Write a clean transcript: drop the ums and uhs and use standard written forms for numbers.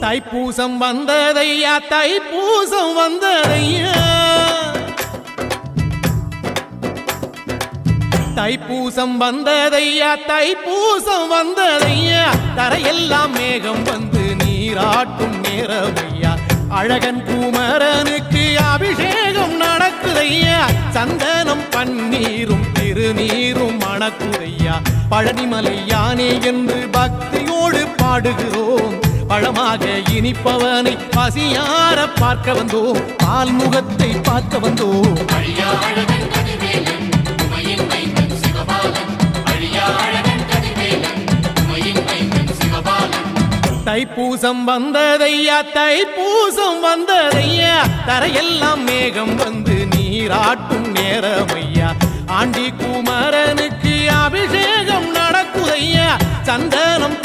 தைப்பூசம் வந்ததையா தைப்பூசம் வந்ததையா தைப்பூசம் வந்ததையா தைப்பூசம் வந்ததையா தரையெல்லாம் மேகம் வந்து நீராட்டும் நேரமையா அழகன் குமரனுக்கு அபிஷேகம் நடக்குதையா சந்தனம் பன்னீரும் திருநீரும் மணக்குதையா பழனிமலை யானே என்று பக்தியோடு பாடுகிறோம் பழமாக இனிப்பவனை பசியார பார்க்க வந்தோம் பால்முகத்தை பார்க்க வந்தோம் தைப்பூசம் வந்ததையா தைப்பூசம் வந்ததையா தரையெல்லாம் மேகம் வந்து நீராட்டும் நேரமையா ஆண்டி குமரனுக்கு அபிஷேகம் நடக்குதையா சந்தனம்